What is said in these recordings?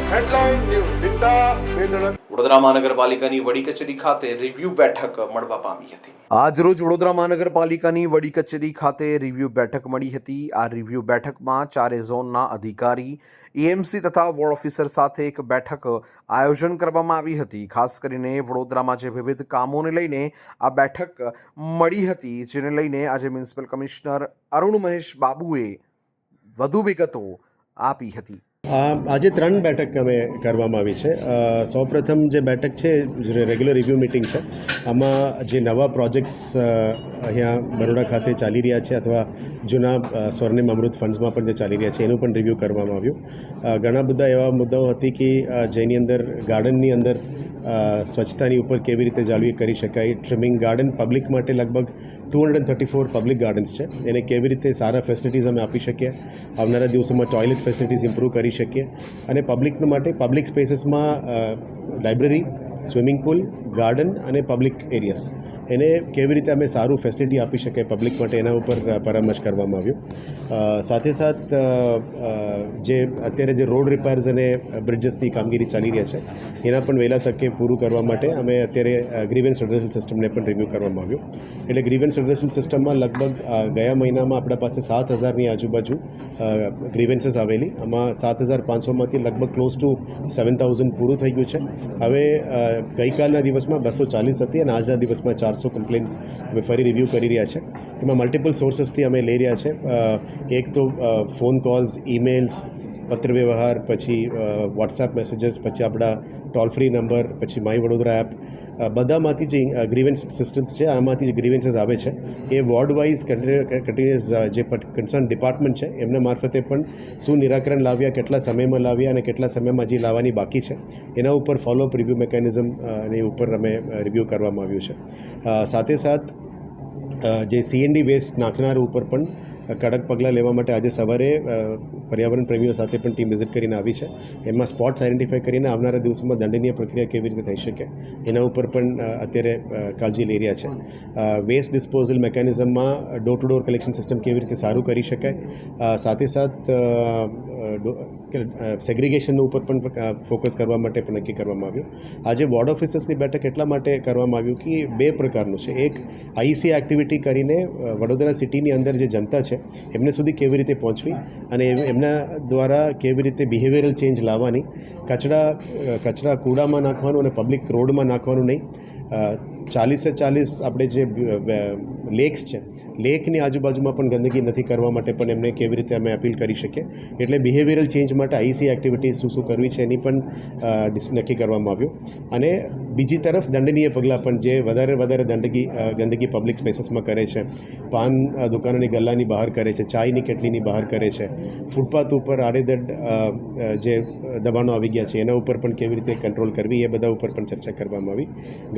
Headline news વિકાસ વેધડા વડોદરા મહાનગરપાલિકાની વડી કચેરી ખાતે રિવ્યુ બેઠક મળવા પામી હતી. આજરોજ વડોદરા મહાનગરપાલિકાની વડી કચેરી ખાતે રિવ્યુ બેઠક મળી હતી. આ રિવ્યુ બેઠકમાં ચારે ઝોનના અધિકારી, એએમસી તથા વોર્ડ ઓફિસર સાથે એક બેઠક આયોજન કરવામાં આવી હતી. ખાસ કરીને વડોદરામાં જે વિવિધ કામોને લઈને આ બેઠક મળી હતી, જેને લઈને આજે મ્યુનિસિપલ કમિશનર અરુણ મહેશ બાબુએ વધુ વિગતો આપી હતી. આજે 3 બેઠક અમે કરવામાં આવી છે. સૌપ્રથમ જે બેઠક છે રેગ્યુલર રિવ્યૂ મિટિંગ છે. આમાં જે નવા પ્રોજેક્ટ્સ અહીંયા બરોડા ખાતે ચાલી રહ્યા છે અથવા જૂના સ્વર્ણિમ અમૃત ફંડ્સમાં પણ જે ચાલી રહ્યા છે એનું પણ રિવ્યૂ કરવામાં આવ્યું. ઘણા બધા એવા મુદ્દાઓ હતી કે જેની અંદર ગાર્ડનની અંદર સ્વચ્છતાની ઉપર કેવી રીતે જાળવી કરી શકાય, ટ્રીમિંગ, ગાર્ડન પબ્લિક માટે લગભગ 234 પબ્લિક ગાર્ડન્સ છે, એને કેવી રીતે સારા ફેસિલિટીઝ અમે આપી શકીએ, આવનારા દિવસોમાં ટોયલેટ ફેસિલિટીઝ ઇમ્પ્રૂવ કરી શકીએ અને પબ્લિક માટે પબ્લિક સ્પેસીસમાં લાઇબ્રેરી, સ્વિમિંગ પુલ, ગાર્ડન અને પબ્લિક એરિયાસ એને કેવી રીતે અમે સારું ફેસિલિટી આપી શકીએ પબ્લિક માટે, એના ઉપર પરામર્શ કરવામાં આવ્યો. સાથે સાથ જે અત્યારે જે રોડ રિપેર્સ અને બ્રિજેસની કામગીરી ચાલી રહ્યા છે એના પણ વહેલા તકે પૂરું કરવા માટે અમે અત્યારે ગ્રીવન્સ રેડરેસલ સિસ્ટમને પણ રિવ્યૂ કરવામાં આવ્યું. એટલે ગ્રીવન્સ રેડરેસલ સિસ્ટમમાં લગભગ ગયા મહિનામાં આપણા પાસે 7,000ની આજુબાજુ ગ્રીવન્સીસ આવેલી. આમાં 7,500માંથી લગભગ ક્લોઝ ટુ 7,000 પૂરું થઈ ગયું છે. હવે ગઈકાલના દિવસમાં 240 હતી અને આજના દિવસમાં 400 કમ્પ્લેન્ટ્સ અમે ફરી રિવ્યૂ કરી રહ્યા છે. એમાં મલ્ટિપલ સોર્સેસથી અમે લઈ રહ્યા છે. એક તો ફોન કોલ્સ, ઈમેલ્સ, પત્ર વ્યવહાર, પછી વોટ્સએપ મેસેજીસ, પછી આપણા ટોલ ફ્રી નંબર, પછી માય વડોદરા એપ, બધામાંથી જે ગ્રીવન્સ સિસ્ટમ્સ છે આમાંથી જે ગ્રીવન્સીસ આવે છે એ વોર્ડ વાઇઝ કન્ટિન્યુઅસ જે કન્સર્ન ડિપાર્ટમેન્ટ છે એમના મારફતે પણ શું નિરાકરણ લાવ્યા, કેટલા સમયમાં લાવ્યા અને કેટલા સમયમાં જે લાવવાની બાકી છે એના ઉપર ફોલોઅપ રિવ્યૂ મિકેનિઝમ એની ઉપર અમે રિવ્યૂ કરવામાં આવ્યું છે. સાથે સાથ જે સીએનડી વેસ્ટ નાખનાર ઉપર પણ કડક પગલાં લેવા માટે આજે સવારે પર્યાવરણ પ્રેમીઓ સાથે પણ ટીમ વિઝિટ કરીને આવી છે. એમાં સ્પોટ્સ આઈડેન્ટિફાઈ કરીને આવનારા દિવસોમાં દંડનીય પ્રક્રિયા કેવી રીતે થઈ શકે એના ઉપર પણ અત્યારે કાળજી લઈ રહ્યા છે. વેસ્ટ ડિસ્પોઝલ મેકેનિઝમમાં door to door collection system કેવી રીતે સારું કરી શકાય, સાથે સાથ સેગ્રિગેશન ઉપર પણ ફોકસ કરવા માટે પણ નક્કી કરવામાં આવ્યું. આજે વોર્ડ ઓફિસર્સની બેઠક એટલા માટે કરવામાં આવ્યું કે 2 પ્રકારનું છે. એક આઈસી એક્ટિવિટી કરીને વડોદરા સિટીની અંદર જે જનતા છે એમને સુધી કેવી રીતે પહોંચવી અને એમના દ્વારા કેવી રીતે બિહેવિયરલ ચેન્જ લાવવાની, કચરા કૂડામાં નાખવાનું અને પબ્લિક રોડમાં નાખવાનું નહીં. 40 આપણે જે લેક્સ છે, લેકની આજુબાજુમાં પણ ગંદકી નથી કરવા માટે પણ એમને કેવી રીતે અમે અપીલ કરી શકીએ. એટલે બિહેવિયરલ ચેન્જ માટે આઈસી એક્ટિવિટીઝ શું કરવી છે એની પણ નક્કી કરવામાં આવ્યું. અને બીજી તરફ દંડનીય પગલાં પણ જે વધારે ગંદકી પબ્લિક સ્પેસીસમાં કરે છે, પાન દુકાનોની ગલ્લાની બહાર કરે છે, ચાયની કેટલીની બહાર કરે છે, ફૂટપાથ ઉપર આડેધડ જે દબાણો આવી ગયા છે એના ઉપર પણ કેવી રીતે કંટ્રોલ કરવી એ બધા ઉપર પણ ચર્ચા કરવામાં આવી.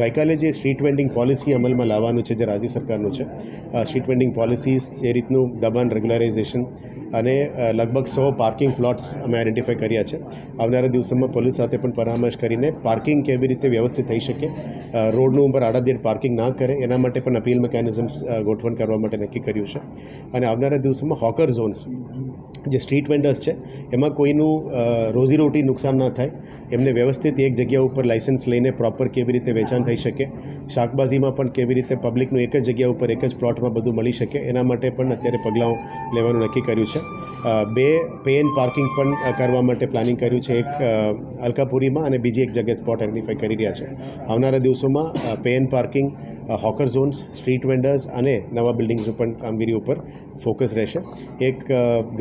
ગઈકાલે જે સ્ટ્રીટ વેન્ડિંગ પોલિસી અમલમાં લાવવાનું છે જે રાજ્ય સરકારનું છે, સ્ટ્રીટ વેન્ડિંગ પોલિસીસ, એ રીતનું દબાણ રેગ્યુલરાઇઝેશન અને લગભગ 100 પાર્કિંગ પ્લોટ્સ અમે આઈડેન્ટિફાઈ કર્યા છે. આવનારા દિવસોમાં પોલીસ સાથે પણ પરામર્શ કરીને પાર્કિંગ કેવી રીતે વ્યવસ્થિત થઈ શકે, રોડનું ઉપર આડાદેડ પાર્કિંગ ના કરે એના માટે પણ અપીલ મિકેનિઝમ્સ ગોઠવણ કરવા માટે નક્કી કર્યું છે. અને આવનારા દિવસોમાં હોકર ઝોન્સ, જે સ્ટ્રીટ વેન્ડર્સ છે એમાં કોઈનું રોજીરોટી નુકસાન ના થાય, એમને વ્યવસ્થિત એક જગ્યા ઉપર લાઇસન્સ લઈને પ્રોપર કેવી રીતે વેચાણ થઈ શકે, શાકભાજીમાં પણ કેવી રીતે પબ્લિકનું એક જ જગ્યા ઉપર એક જ પ્લોટમાં બધું મળી શકે એના માટે પણ અત્યારે પગલાં લેવાનું નક્કી કર્યું છે. 2 પે એન્ડ પાર્કિંગ પણ કરવા માટે પ્લાનિંગ કર્યું છે, એક અલકાપુરીમાં અને બીજી એક જગ્યાએ સ્પોટ આઈડેન્ટિફાઈ કરી રહ્યા છે. આવનારા દિવસોમાં pay and parking, hawker zones, street vendors અને નવા બિલ્ડિંગ્સનું પણ કામગીરી ઉપર ફોકસ રહેશે. એક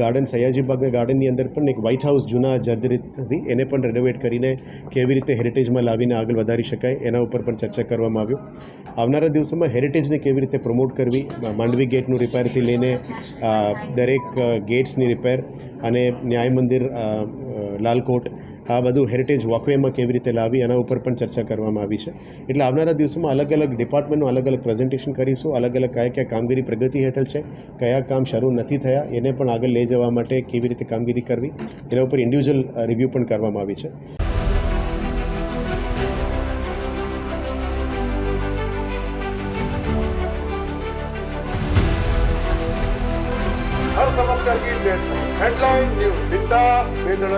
ગાર્ડન, સયાજીબાગના ગાર્ડનની અંદર પણ એક વ્હાઇટ હાઉસ જૂના જર્જરિત હતી, એને પણ રેનોવેટ કરીને કેવી રીતે હેરિટેજમાં લાવીને આગળ વધારી શકાય એના ઉપર પણ ચર્ચા કરવામાં આવ્યું. આવનારા દિવસોમાં હેરિટેજને કેવી રીતે પ્રમોટ કરવી, માંડવી ગેટનું રિપેરથી લઈને દરેક ગેટ્સની રિપેર અને ન્યાય મંદિર, લાલકોટ, આ બધું હેરિટેજ વોકવેમાં કેવી રીતે લાવી એના ઉપર પણ ચર્ચા કરવામાં આવી છે. એટલે આવનારા દિવસોમાં અલગ અલગ ડિપાર્ટમેન્ટનું અલગ પ્રેઝન્ટેશન કરીશું, અલગ કયા કામગીરી પ્રગતિ હેઠળ છે, કયા કામ શરૂ નથી થયા એને પણ આગળ લઈ જવા માટે કેવી રીતે કામગીરી કરવી એના ઉપર ઇન્ડિવિજ્યુઅલ રિવ્યૂ પણ કરવામાં આવી છે. हर समस्या की हेडलाइन न्यूज विकास वेधड़ा